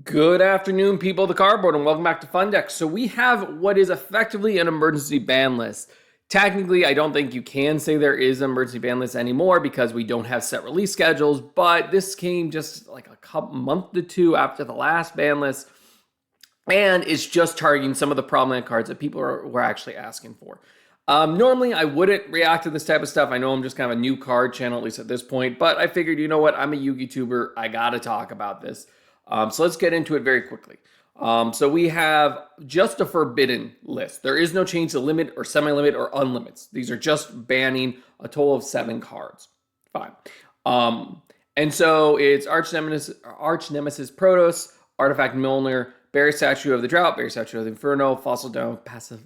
Good afternoon, people of the cardboard, and welcome back to Fun Deck. So we have what is effectively an emergency ban list. Technically, I don't think you can say there is an emergency ban list anymore because we don't have set release schedules, but this came just like a month to two after the last ban list, and it's just targeting some of the prominent cards that people were actually asking for. Normally, I wouldn't react to this type of stuff. I know I'm just kind of a new card channel, at least at this point, but I figured, you know what, I'm a Yu-Gi tuber. I gotta talk about this. So let's get into it very quickly. So we have just a forbidden list. There is no change to limit or semi-limit or unlimits. These are just banning a total of 7 cards. Fine. And so it's Arch Nemesis Protoss, Artifact Mjolnir, Berry Statue of the Drought, Berry Statue of the Inferno, Fossil Down, Pacifilo,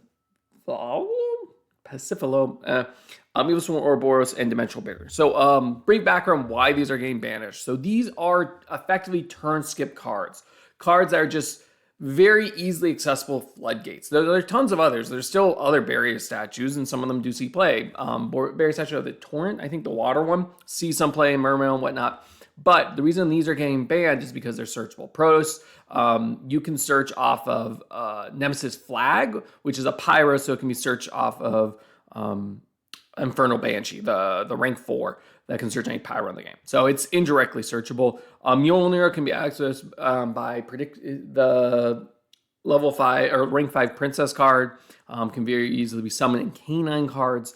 Evil Ouroboros, and Dimensional Barrier. So brief background why these are getting banished. So these are effectively turn skip cards. Cards that are just very easily accessible floodgates. There are tons of others. There's still other barrier statues, and some of them do see play. Barrier Statue of the Torrent, I think the water one, see some play in Mermail and whatnot. But the reason these are getting banned is because they're searchable. Protoss, you can search off of Nemesis Flag, which is a pyro, so it can be searched off of Infernal Banshee, the rank 4 that can search any pyro in the game. So it's indirectly searchable. Mjolnir can be accessed by the level 5 or rank 5 princess card. Can very easily be summoned in canine cards.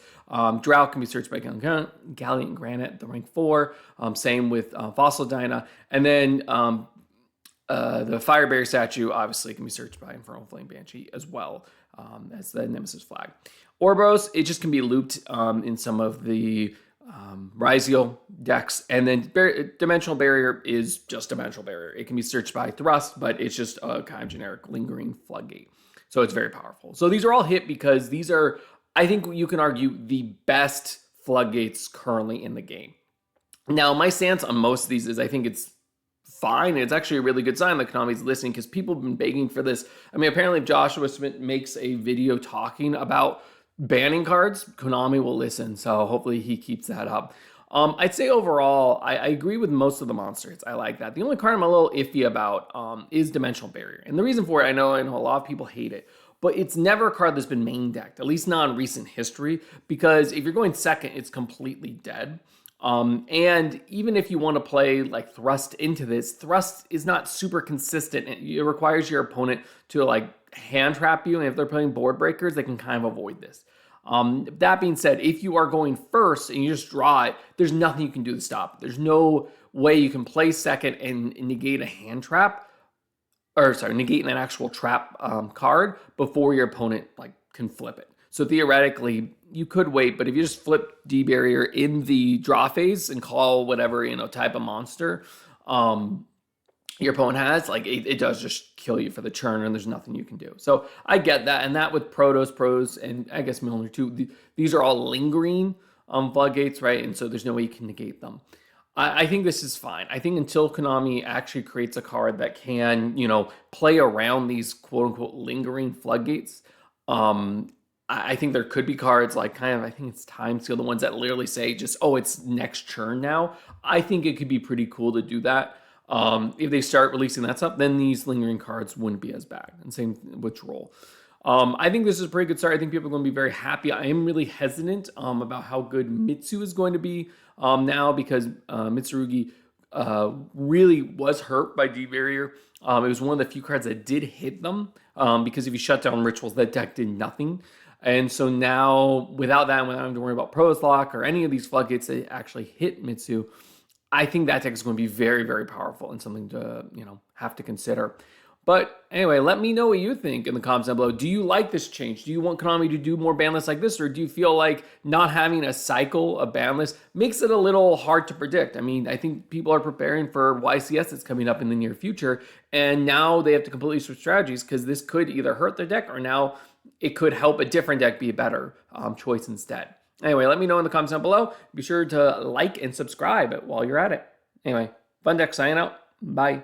Drought can be searched by Galleon Granite, the rank 4. Same with Fossil Dyna. And then the Firebear statue obviously can be searched by Infernal Flame Banshee as well as the Nemesis Flag. Ouroboros, it just can be looped in some of the Ryziel decks. And then Dimensional Barrier is just Dimensional Barrier. It can be searched by Thrust, but it's just a kind of generic lingering floodgate. So it's very powerful. So these are all hit because these are, I think you can argue, the best floodgates currently in the game. Now, my stance on most of these is I think it's fine. It's actually a really good sign that Konami's listening because people have been begging for this. I mean, apparently if Joshua Schmidt makes a video talking about banning cards, Konami will listen. So hopefully he keeps that up. I'd say overall, I agree with most of the monsters. I like that. The only card I'm a little iffy about is Dimensional Barrier. And the reason for it, I know a lot of people hate it, but it's never a card that's been main decked, at least not in recent history, because if you're going second, it's completely dead. And even if you want to play like Thrust into this, Thrust is not super consistent. It requires your opponent to like hand trap you, and if they're playing board breakers, they can kind of avoid this. That being said, if you are going first and you just draw it, there's nothing you can do to stop it. There's no way you can play second and negate a hand trap, or sorry, negate an actual trap card before your opponent like can flip it. So theoretically, you could wait, but if you just flip D-Barrier in the draw phase and call whatever, type of monster your opponent has, like it does just kill you for the turn, and there's nothing you can do. So I get that, and that with Protoss, and I guess Mjolnir too, these are all lingering floodgates, right? And so there's no way you can negate them. I think this is fine. I think until Konami actually creates a card that can, play around these quote-unquote lingering floodgates, I think there could be cards like I think it's Time Seal, the ones that literally say just, oh, it's next turn now. I think it could be pretty cool to do that. If they start releasing that stuff, then these lingering cards wouldn't be as bad. And same with Troll. I think this is a pretty good start. I think people are going to be very happy. I am really hesitant about how good Mitsu is going to be now because Mitsurugi really was hurt by D-Barrier. It was one of the few cards that did hit them because if you shut down Rituals, that deck did nothing. And so now, without that, without having to worry about Protoss Lock or any of these floodgates that actually hit Mitsu, I think that deck is going to be very, very powerful and something to, have to consider. But anyway, let me know what you think in the comments down below. Do you like this change? Do you want Konami to do more ban lists like this? Or do you feel like not having a cycle of ban lists makes it a little hard to predict? I mean, I think people are preparing for YCS that's coming up in the near future. And now they have to completely switch strategies because this could either hurt their deck or now it could help a different deck be a better choice instead. Anyway, let me know in the comments down below. Be sure to like and subscribe while you're at it. Anyway, Fun Deck signing out. Bye.